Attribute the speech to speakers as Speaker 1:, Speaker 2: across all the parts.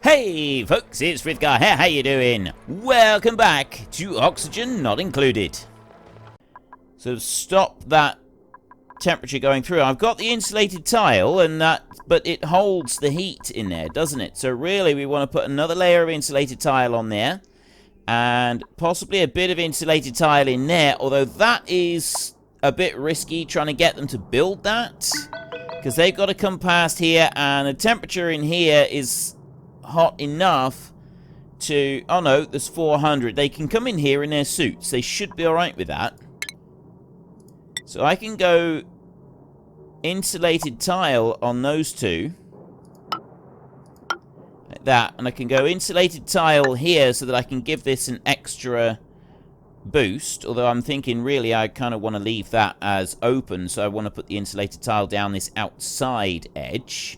Speaker 1: Hey folks, it's Frithgar here, how you doing? Welcome back to Oxygen Not Included. So stop that temperature going through. I've got the insulated tile, but it holds the heat in there, doesn't it? So really we want to put another layer of insulated tile on there, and possibly a bit of insulated tile in there, although that is a bit risky trying to get them to build that, because they've got to come past here, and the temperature in here is hot enough to... Oh no, there's 400. They can come in here in their suits. They should be alright with that. So I can go insulated tile on those two. Like that. And I can go insulated tile here so that I can give this an extra boost. Although I'm thinking really I kind of want to leave that as open. So I want to put the insulated tile down this outside edge.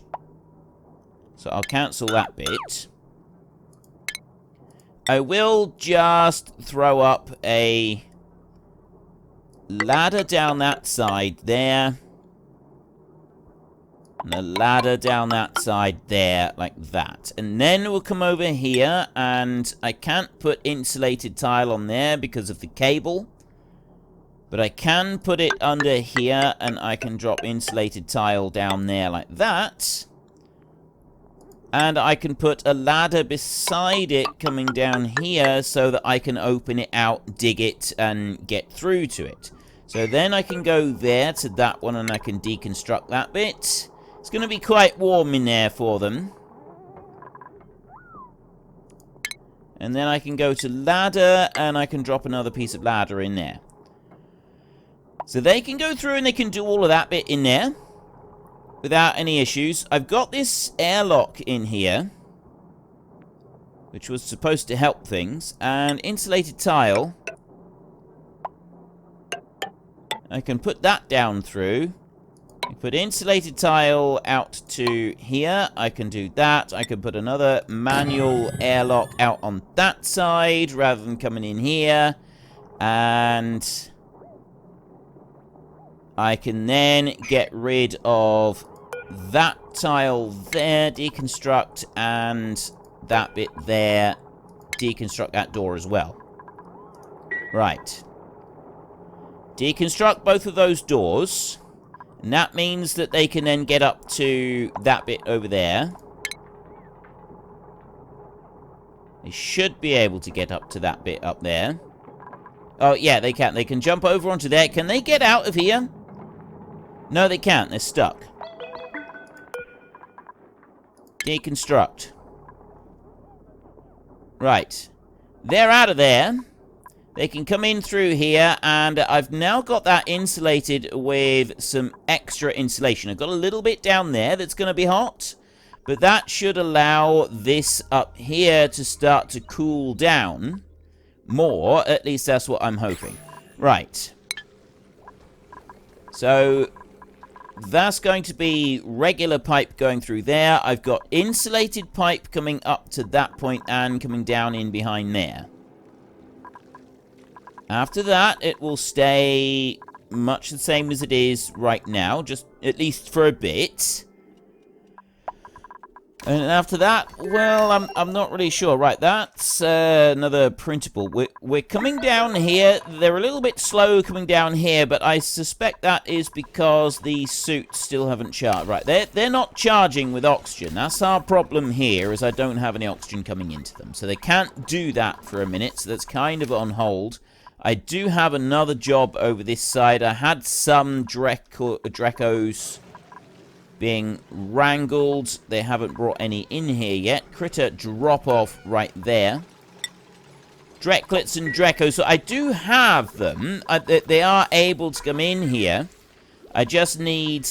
Speaker 1: So I'll cancel that bit. I will just throw up a ladder down that side there. And a ladder down that side there, like that. And then we'll come over here, and I can't put insulated tile on there because of the cable. But I can put it under here, and I can drop insulated tile down there like that. And I can put a ladder beside it coming down here so that I can open it out, dig it, and get through to it. So then I can go there to that one and I can deconstruct that bit. It's going to be quite warm in there for them. And then I can go to ladder and I can drop another piece of ladder in there. So they can go through and they can do all of that bit in there without any issues. I've got this airlock in here, which was supposed to help things, and insulated tile. I can put that down through. I put insulated tile out to here. I can do that. I can put another manual airlock out on that side rather than coming in here. And I can then get rid of that tile there, deconstruct, and that bit there, deconstruct that door as well. Right. Deconstruct both of those doors, and that means that they can then get up to that bit over there. They should be able to get up to that bit up there. Oh, yeah, they can. They can jump over onto there. Can they get out of here? No, they can't. They're stuck. Deconstruct. Right. They're out of there. They can come in through here, and I've now got that insulated with some extra insulation. I've got a little bit down there that's going to be hot, but that should allow this up here to start to cool down more. At least that's what I'm hoping. Right. So that's going to be regular pipe going through there. I've got insulated pipe coming up to that point and coming down in behind there. After that, it will stay much the same as it is right now, just at least for a bit. And after that, well, I'm not really sure. Right, that's another printable. We're coming down here. They're a little bit slow coming down here, but I suspect that is because the suits still haven't charged. Right, they're not charging with oxygen. That's our problem here, is I don't have any oxygen coming into them. So they can't do that for a minute, so that's kind of on hold. I do have another job over this side. I had some Drecos being wrangled. They haven't brought any in here yet. Critter drop off right there. Drecklets and Drecos. So I do have them. They are able to come in here. I just need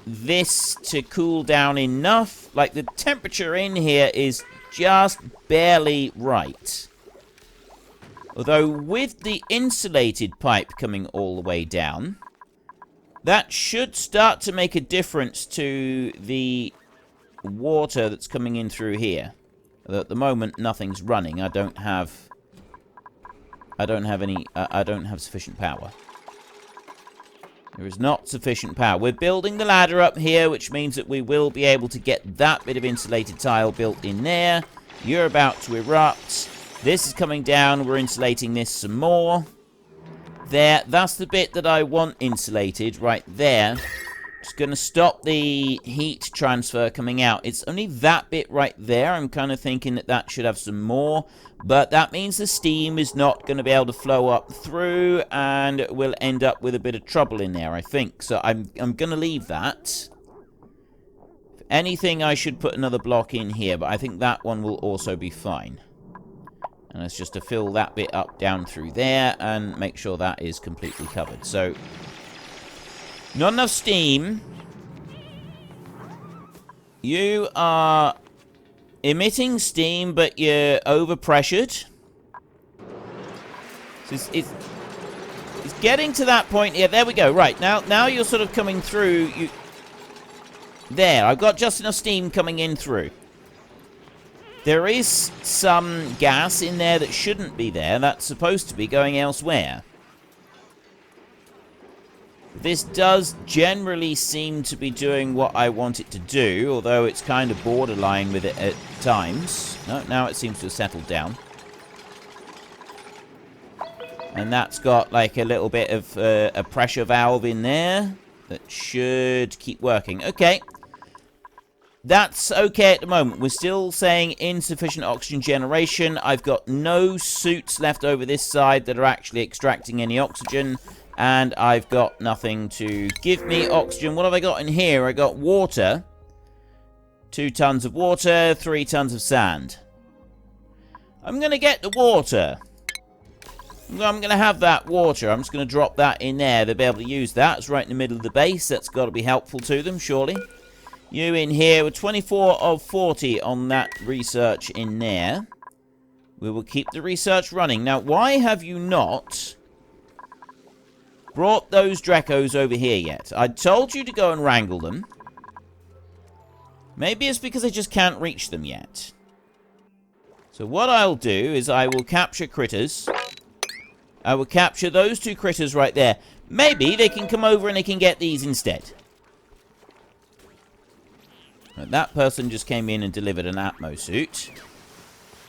Speaker 1: this to cool down enough. Like, the temperature in here is just barely right. Although with the insulated pipe coming all the way down, that should start to make a difference to the water that's coming in through here. Although at the moment nothing's running. I don't have sufficient power. There is not sufficient power. We're building the ladder up here, which means that we will be able to get that bit of insulated tile built in there. You're about to erupt. This is coming down. We're insulating this some more. There. That's the bit that I want insulated right there. Just going to stop the heat transfer coming out. It's only that bit right there. I'm kind of thinking that that should have some more. But that means the steam is not going to be able to flow up through. And we'll end up with a bit of trouble in there, I think. So I'm going to leave that. If anything, I should put another block in here. But I think that one will also be fine. And it's just to fill that bit up down through there. And make sure that is completely covered. So not enough steam. You are emitting steam, but you're overpressured. So it's getting to that point. Yeah, there we go. Right, now you're sort of coming through. There, I've got just enough steam coming in through. There is some gas in there that shouldn't be there. That's supposed to be going elsewhere. This does generally seem to be doing what I want it to do, although it's kind of borderline with it at times. No, now it seems to have settled down. And that's got like a little bit of a pressure valve in there that should keep working. Okay. That's okay at the moment. We're still saying insufficient oxygen generation. I've got no suits left over this side that are actually extracting any oxygen. And I've got nothing to give me oxygen. What have I got in here? I got water. 2 tons of water, 3 tons of sand. I'm going to get the water. I'm going to have that water. I'm just going to drop that in there. They'll be able to use that. It's right in the middle of the base. That's got to be helpful to them, surely. You in here. We're 24 of 40 on that research in there. We will keep the research running. Now, why have you not brought those Dracos over here yet? I told you to go and wrangle them. Maybe it's because I just can't reach them yet. So what I'll do is I will capture critters. I will capture those 2 critters right there. Maybe they can come over and they can get these instead. But that person just came in and delivered an Atmo suit.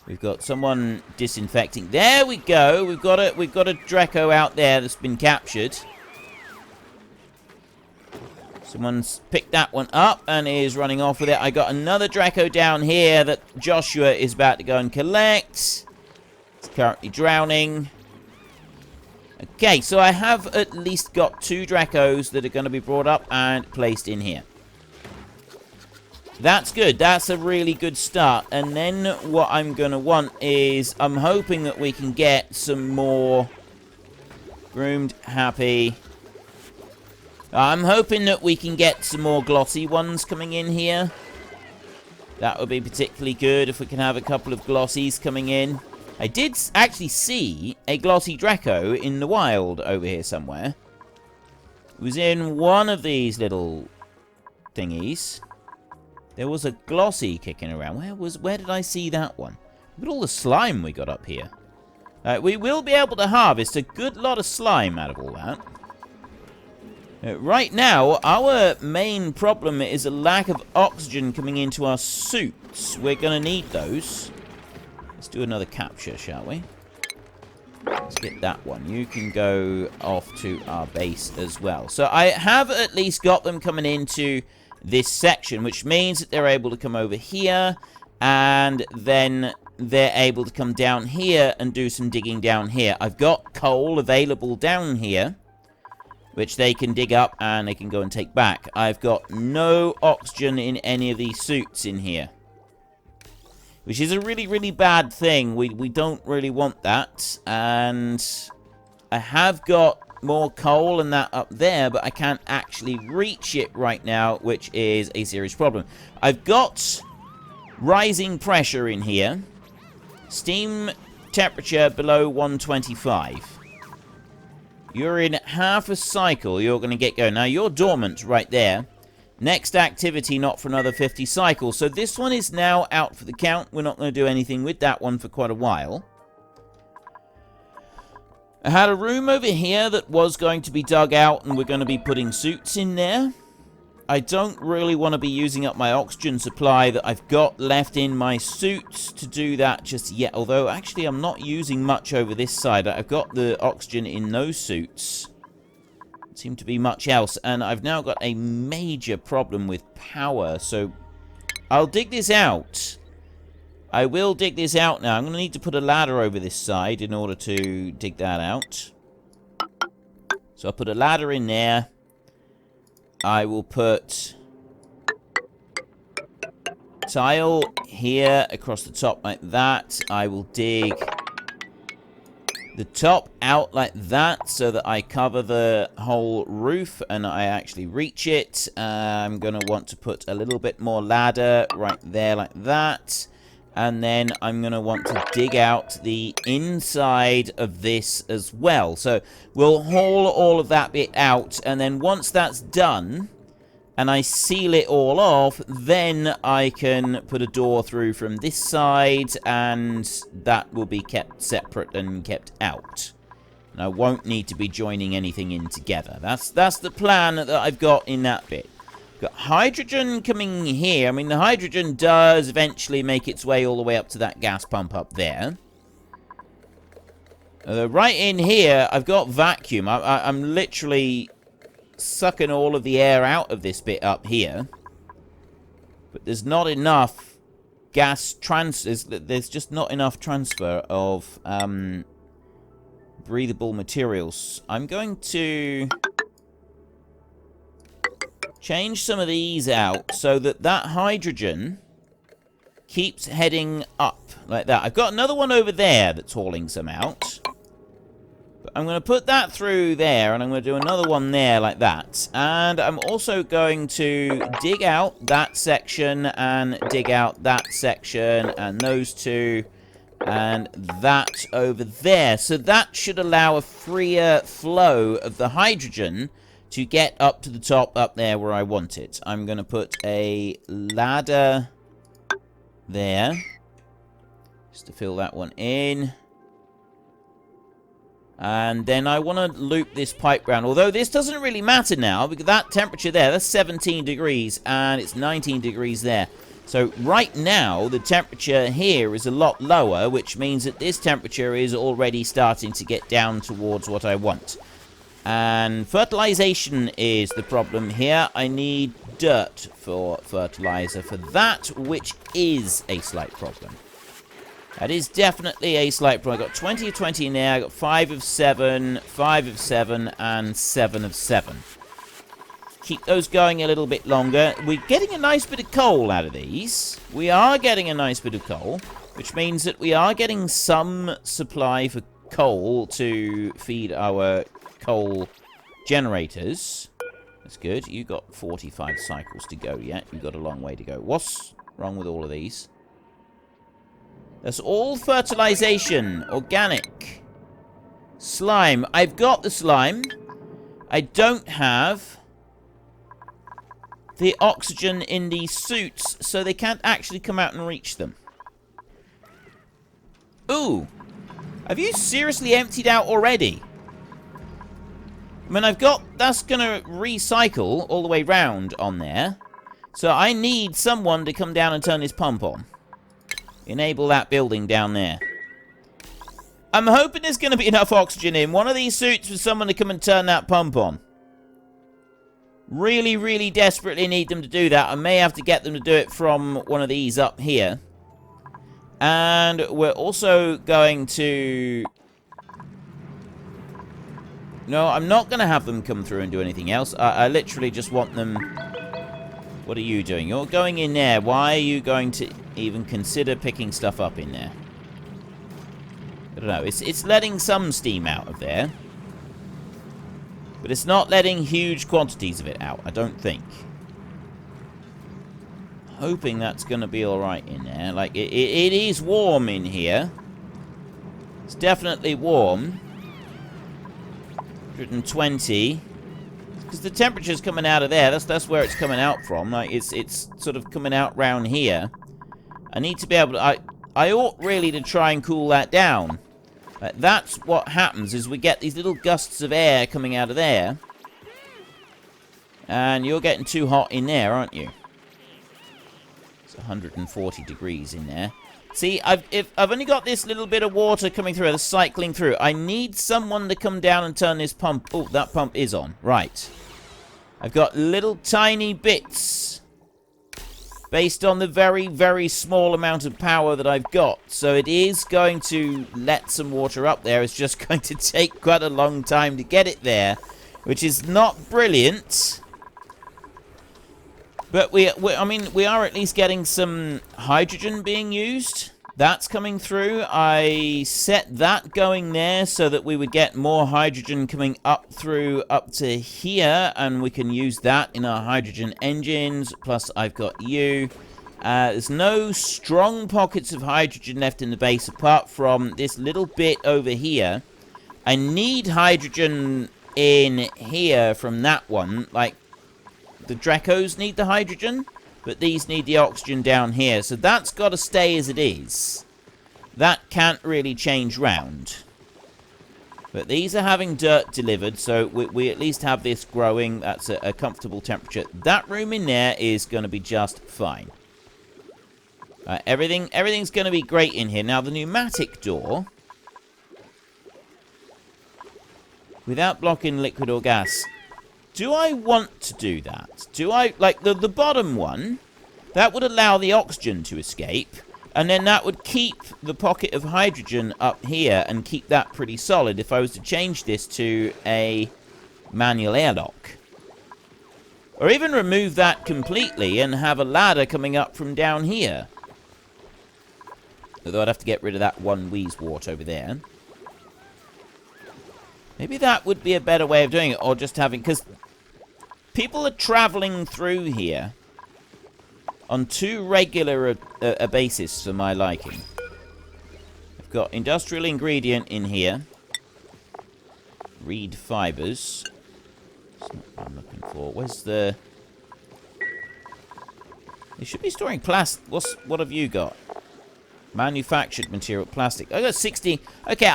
Speaker 1: We've got someone disinfecting. There we go. We've got a Draco out there that's been captured. Someone's picked that one up and is running off with it. I got another Draco down here that Joshua is about to go and collect. It's currently drowning. Okay, so I have at least got 2 Dracos that are going to be brought up and placed in here. That's good. That's a really good start. And then what I'm going to want is I'm hoping that we can get some more groomed, happy. I'm hoping that we can get some more glossy ones coming in here. That would be particularly good if we can have a couple of glossies coming in. I did actually see a glossy Draco in the wild over here somewhere. It was in one of these little thingies. There was a glossy kicking around. Where did I see that one? Look at all the slime we got up here. We will be able to harvest a good lot of slime out of all that. Right now, our main problem is a lack of oxygen coming into our suits. We're going to need those. Let's do another capture, shall we? Let's get that one. You can go off to our base as well. So I have at least got them coming into this section, which means that they're able to come over here, and then they're able to come down here and do some digging down here. I've got coal available down here, which they can dig up and they can go and take back. I've got no oxygen in any of these suits in here, which is a really, really bad thing. We don't really want that. And I have got more coal and that up there, but I can't actually reach it right now, which is a serious problem. I've got rising pressure in here. Steam temperature below 125. You're in half a cycle. You're going to get going. Now, you're dormant right there. Next activity, not for another 50 cycles. So this one is now out for the count. We're not going to do anything with that one for quite a while. I had a room over here that was going to be dug out, and we're going to be putting suits in there. I don't really want to be using up my oxygen supply that I've got left in my suits to do that just yet. Although, actually, I'm not using much over this side. I've got the oxygen in those suits. Doesn't seem to be much else. And I've now got a major problem with power. So, I'll dig this out. I will dig this out now. I'm going to need to put a ladder over this side in order to dig that out. So, I'll put a ladder in there. I will put tile here across the top like that. I will dig the top out like that so that I cover the whole roof and I actually reach it. I'm going to want to put a little bit more ladder right there like that. And then I'm going to want to dig out the inside of this as well. So we'll haul all of that bit out. And then once that's done, and I seal it all off, then I can put a door through from this side. And that will be kept separate and kept out. And I won't need to be joining anything in together. That's the plan that I've got in that bit. Got hydrogen coming here. I mean, the hydrogen does eventually make its way all the way up to that gas pump up there. Right in here, I've got vacuum. I'm literally sucking all of the air out of this bit up here. But there's not enough gas there's just not enough transfer of breathable materials. I'm going to change some of these out so that that hydrogen keeps heading up like that. I've got another one over there that's hauling some out. But I'm going to put that through there, and I'm going to do another one there like that. And I'm also going to dig out that section and dig out that section and those two and that over there. So that should allow a freer flow of the hydrogen to get up to the top up there where I want it. I'm going to put a ladder there. Just to fill that one in. And then I want to loop this pipe round. Although this doesn't really matter now, because that temperature there, that's 17 degrees, and it's 19 degrees there. So right now, the temperature here is a lot lower, which means that this temperature is already starting to get down towards what I want. And fertilization is the problem here. I need dirt for fertilizer for that, which is a slight problem. That is definitely a slight problem. I got 20 of 20 in there. I got 5 of 7, 5 of 7, and 7 of 7. Keep those going a little bit longer. We're getting a nice bit of coal out of these. We are getting a nice bit of coal, which means that we are getting some supply for coal to feed our coal generators. That's good. You got 45 cycles to go yet. You've got a long way to go. What's wrong with all of these? That's all fertilization. Organic. Slime. I've got the slime. I don't have the oxygen in these suits, so they can't actually come out and reach them. Ooh. Have you seriously emptied out already? I mean, that's going to recycle all the way round on there. So I need someone to come down and turn this pump on. Enable that building down there. I'm hoping there's going to be enough oxygen in one of these suits for someone to come and turn that pump on. Really, really desperately need them to do that. I may have to get them to do it from one of these up here. And we're also going to... No, I'm not going to have them come through and do anything else. I literally just want them... What are you doing? You're going in there. Why are you going to even consider picking stuff up in there? I don't know. It's letting some steam out of there. But it's not letting huge quantities of it out, I don't think. Hoping that's going to be alright in there. Like, it is warm in here. It's definitely warm. 120. Because the temperature's coming out of there. That's where it's coming out from. Like, it's sort of coming out round here. I need to be able to... I ought really to try and cool that down. That's what happens, is we get these little gusts of air coming out of there. And you're getting too hot in there, aren't you? It's 140 degrees in there. See, I've only got this little bit of water coming through, that's cycling through. I need someone to come down and turn this pump. Oh, that pump is on. Right. I've got little tiny bits based on the very, very small amount of power that I've got. So it is going to let some water up there. It's just going to take quite a long time to get it there, which is not brilliant. But I mean, we are at least getting some hydrogen being used. That's coming through. I set that going there so that we would get more hydrogen coming up through up to here, and we can use that in our hydrogen engines. Plus, I've got you. There's no strong pockets of hydrogen left in the base apart from this little bit over here. I need hydrogen in here from that one, like the Dracos need the hydrogen, but these need the oxygen down here. So that's got to stay as it is. That can't really change round. But these are having dirt delivered, so we at least have this growing. That's a comfortable temperature. That room in there is going to be just fine. Everything's going to be great in here. Now, the pneumatic door, without blocking liquid or gas, do I want to do that? Do I, like, the bottom one, that would allow the oxygen to escape, and then that would keep the pocket of hydrogen up here and keep that pretty solid if I was to change this to a manual airlock. Or even remove that completely and have a ladder coming up from down here. Although I'd have to get rid of that one wheeze wart over there. Maybe that would be a better way of doing it, or just having, because people are traveling through here on too regular a basis for my liking. I've got industrial ingredient in here. Reed fibers. That's not what I'm looking for. Where's the... They should be storing plastic. What have you got? Manufactured material, plastic. I got 60. Okay,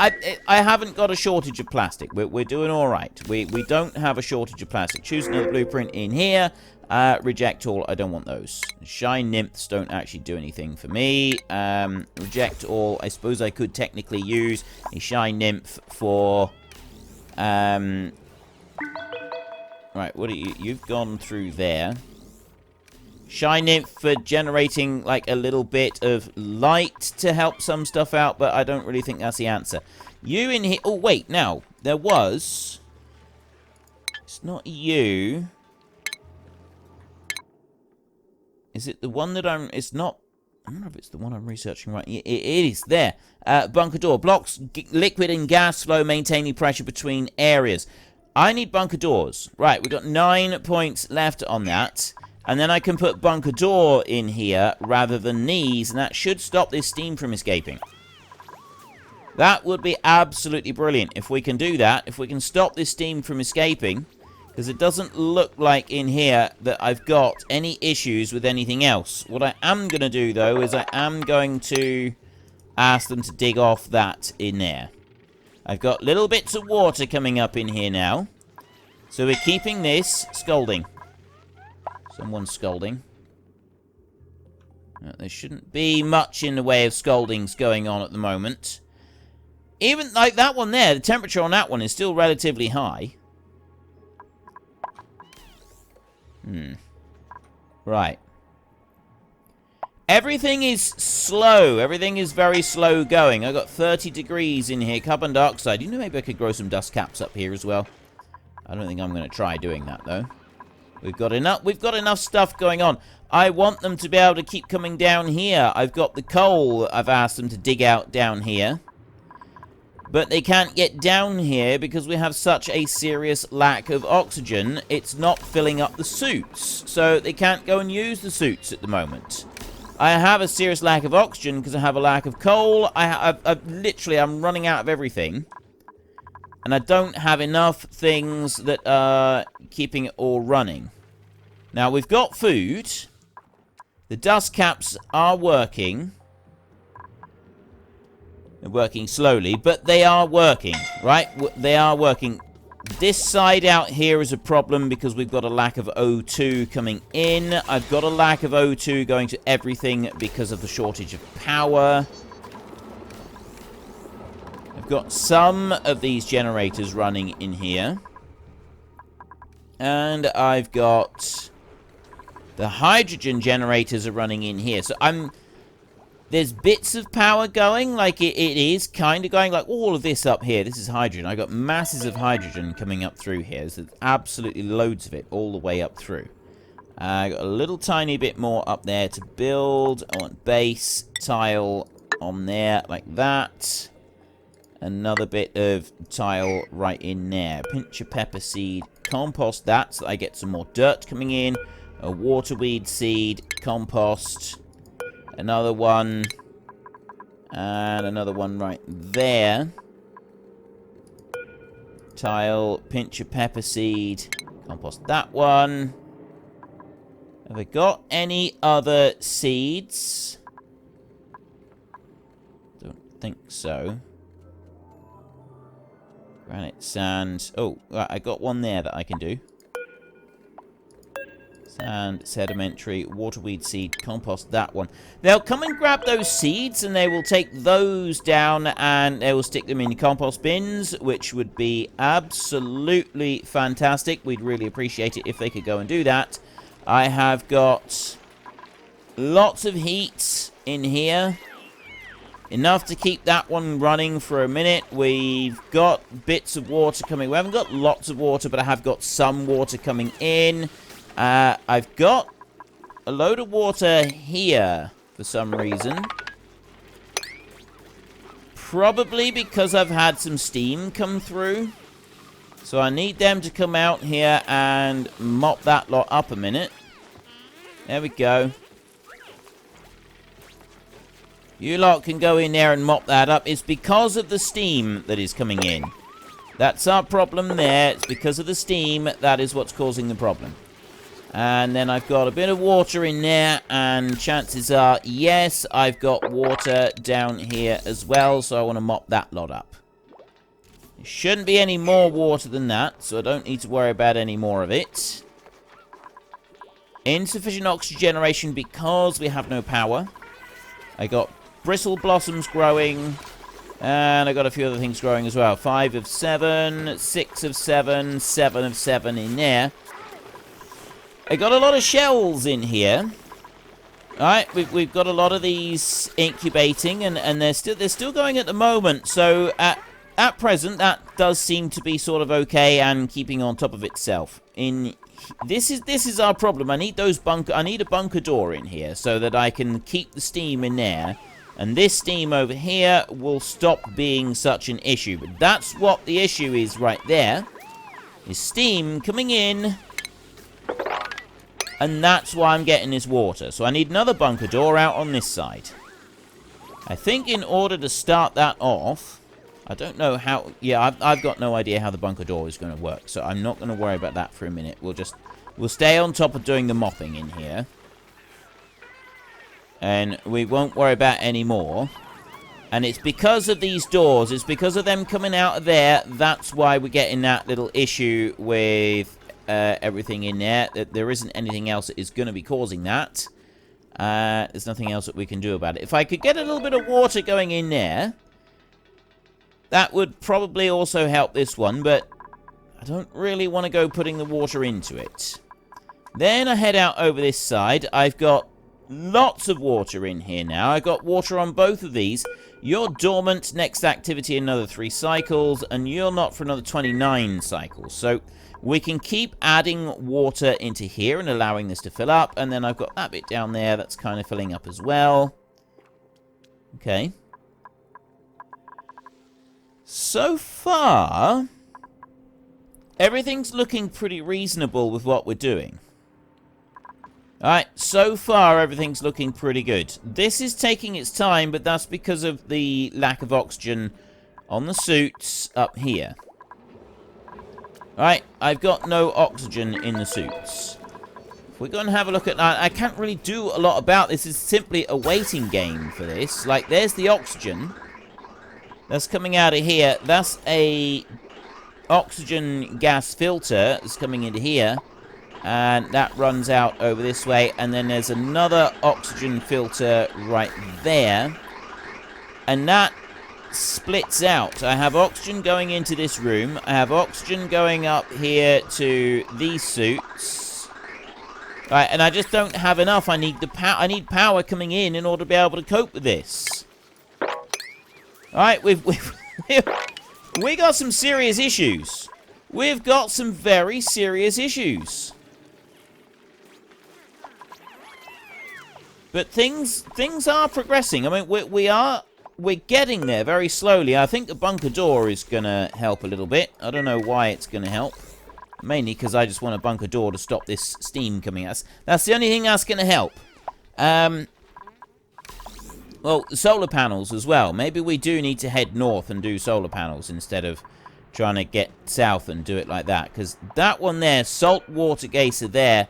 Speaker 1: I haven't got a shortage of plastic. We're doing all right. We don't have a shortage of plastic. Choose another blueprint in here. Reject all. I don't want those. Shine nymphs don't actually do anything for me. Reject all. I suppose I could technically use a shine nymph for... Right, what are you? You've gone through there. Shine nymph for generating, like, a little bit of light to help some stuff out, but I don't really think that's the answer. You in here... Oh, wait, now, there was... It's not you. Is it the one that I'm... It's not... I don't know if it's the one I'm researching right. It is, there. Bunker door. Blocks liquid and gas flow, maintaining pressure between areas. I need bunker doors. Right, we've got 9 points left on that. And then I can put bunker door in here rather than these, and that should stop this steam from escaping. That would be absolutely brilliant if we can do that. If we can stop this steam from escaping, because it doesn't look like in here that I've got any issues with anything else. What I am going to do, though, is I am going to ask them to dig off that in there. I've got little bits of water coming up in here now. So we're keeping this scalding. Someone's scalding. There shouldn't be much in the way of scaldings going on at the moment. Even like that one there, the temperature on that one is still relatively high. Right. Everything is slow. Everything is very slow going. I got 30 degrees in here. Carbon dioxide. You know, maybe I could grow some dust caps up here as well. I don't think I'm going to try doing that, though. We've got enough stuff going on. I want them to be able to keep coming down here. I've got the coal I've asked them to dig out down here. But they can't get down here because we have such a serious lack of oxygen. It's not filling up the suits. So they can't go and use the suits at the moment. I have a serious lack of oxygen because I have a lack of coal. I'm running out of everything. And I don't have enough things that are keeping it all running. Now, we've got food. The dust caps are working. They're working slowly, but they are working, right? They are working. This side out here is a problem because we've got a lack of O2 coming in. I've got a lack of O2 going to everything because of the shortage of power. I've got some of these generators running in here. And I've got the hydrogen generators are running in here. So there's bits of power going, like it is kind of going, like all of this up here. This is hydrogen. I got masses of hydrogen coming up through here. There's absolutely loads of it all the way up through. I got a little tiny bit more up there to build. I want base tile on there like that. Another bit of tile right in there. Pinch of pepper seed. Compost that so that I get some more dirt coming in. A waterweed seed. Compost. Another one. And another one right there. Tile. Pinch of pepper seed. Compost that one. Have I got any other seeds? Don't think so. Granite, sand. Oh, right, I got one there that I can do. Sand, sedimentary, waterweed seed, compost that one. They'll come and grab those seeds and they will take those down and they will stick them in compost bins, which would be absolutely fantastic. We'd really appreciate it if they could go and do that. I have got lots of heat in here. Enough to keep that one running for a minute. We've got bits of water coming. We haven't got lots of water, but I have got some water coming in. I've got a load of water here for some reason. Probably because I've had some steam come through. So I need them to come out here and mop that lot up a minute. There we go. You lot can go in there and mop that up. It's because of the steam that is coming in. That's our problem there. It's because of the steam. That is what's causing the problem. And then I've got a bit of water in there. And chances are, yes, I've got water down here as well. So I want to mop that lot up. There shouldn't be any more water than that. So I don't need to worry about any more of it. Insufficient oxygen generation because we have no power. I got bristle blossoms growing. And I got a few other things growing as well. 5 of 7, 6 of 7, 7 of 7 in there. I got a lot of shells in here. Alright, we've got a lot of these incubating, and they're still going at the moment. So at present, that does seem to be sort of okay and keeping on top of itself. This is our problem. I need a bunker door in here so that I can keep the steam in there. And this steam over here will stop being such an issue. But that's what the issue is right there. Is steam coming in. And that's why I'm getting this water. So I need another bunker door out on this side. I think in order to start that off, I don't know how... Yeah, I've got no idea how the bunker door is going to work. So I'm not going to worry about that for a minute. We'll stay on top of doing the mopping in here. And we won't worry about any more. And it's because of these doors. It's because of them coming out of there. That's why we're getting that little issue with everything in there. There isn't anything else that is going to be causing that. There's nothing else that we can do about it. If I could get a little bit of water going in there, that would probably also help this one. But I don't really want to go putting the water into it. Then I head out over this side. I've got lots of water in here now. I got water on both of these. You're dormant. Next activity, another 3 cycles. And you're not for another 29 cycles. So we can keep adding water into here and allowing this to fill up. And then I've got that bit down there that's kind of filling up as well. Okay. So far, everything's looking pretty reasonable with what we're doing. Alright, so far everything's looking pretty good. This is taking its time, but that's because of the lack of oxygen on the suits up here. Alright, I've got no oxygen in the suits. If we're going to have a look at that, I can't really do a lot about this. It's simply a waiting game for this. Like, there's the oxygen. that's coming out of here. That's a oxygen gas filter that's coming into here. And that runs out over this way. And then there's another oxygen filter right there. And that splits out. I have oxygen going into this room. I have oxygen going up here to these suits. Right, and I just don't have enough. I need I need power coming in order to be able to cope with this. Alright, we got some serious issues. We've got some very serious issues. But things are progressing. I mean, we're getting there very slowly. I think the bunker door is going to help a little bit. I don't know why it's going to help. Mainly because I just want a bunker door to stop this steam coming out. That's the only thing that's going to help. Well, solar panels as well. Maybe we do need to head north and do solar panels instead of trying to get south and do it like that. Because that one there, salt water geyser there,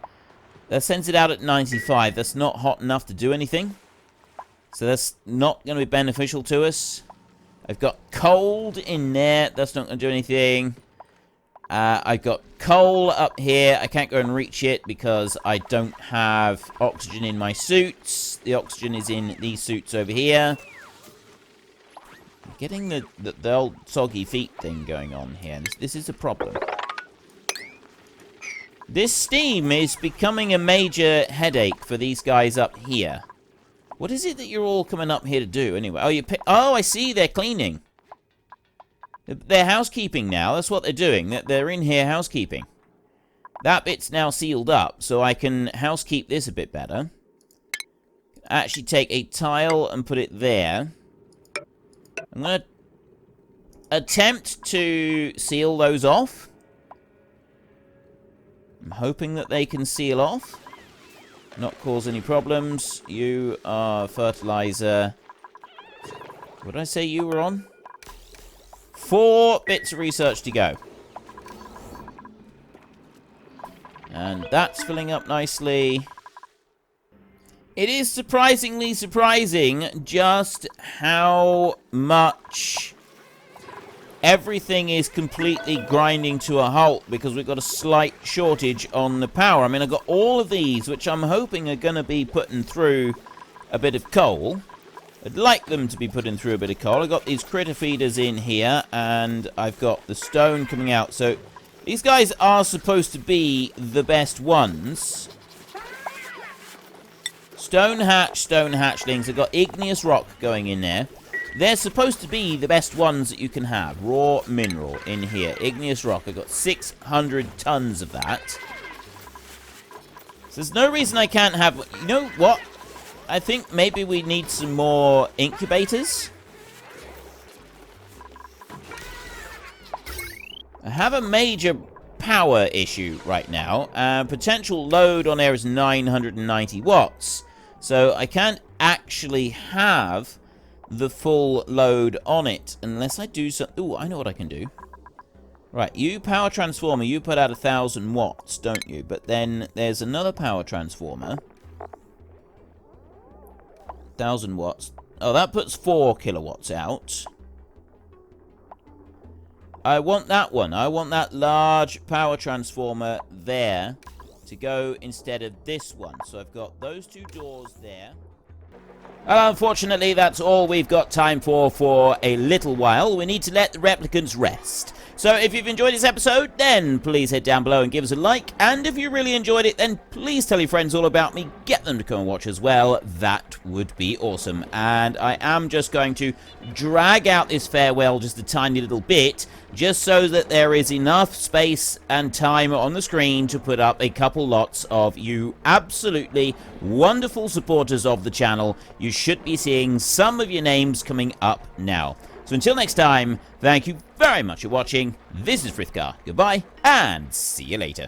Speaker 1: that sends it out at 95. That's not hot enough to do anything. So that's not going to be beneficial to us. I've got cold in there. That's not going to do anything. I've got coal up here. I can't go and reach it because I don't have oxygen in my suits. The oxygen is in these suits over here. I'm getting the old soggy feet thing going on here. This is a problem. This steam is becoming a major headache for these guys up here. What is it that you're all coming up here to do anyway? Oh, I see. They're cleaning. They're housekeeping now. That's what they're doing. They're in here housekeeping. That bit's now sealed up, so I can housekeep this a bit better. Actually take a tile and put it there. I'm going to attempt to seal those off. I'm hoping that they can seal off. Not cause any problems. You are fertilizer. What did I say you were on? 4 bits of research to go. And that's filling up nicely. It is surprisingly surprising just how much everything is completely grinding to a halt because we've got a slight shortage on the power. I mean, I've got all of these, which I'm hoping are going to be putting through a bit of coal. I'd like them to be putting through a bit of coal. I've got these critter feeders in here, and I've got the stone coming out. So these guys are supposed to be the best ones. Stone hatchlings. I've got igneous rock going in there. They're supposed to be the best ones that you can have. Raw mineral in here. Igneous rock. I've got 600 tons of that. So there's no reason I can't have... You know what? I think maybe we need some more incubators. I have a major power issue right now. Potential load on there is 990 watts. So I can't actually have the full load on it unless I do something. Ooh, I know what I can do. Right, you power transformer, you put out 1,000 watts, don't you? But then there's another power transformer. 1,000 watts. Oh, that puts 4 kilowatts out. I want that one. I want that large power transformer there to go instead of this one. So I've got those 2 doors there. Well, unfortunately, that's all we've got time for a little while. We need to let the replicants rest. So if you've enjoyed this episode, then please head down below and give us a like. And if you really enjoyed it, then please tell your friends all about me. Get them to come and watch as well. That would be awesome. And I am just going to drag out this farewell just a tiny little bit, just so that there is enough space and time on the screen to put up a couple lots of you absolutely wonderful supporters of the channel. You should be seeing some of your names coming up now. So until next time, thank you very much for watching. This is Frithgar. Goodbye, and see you later.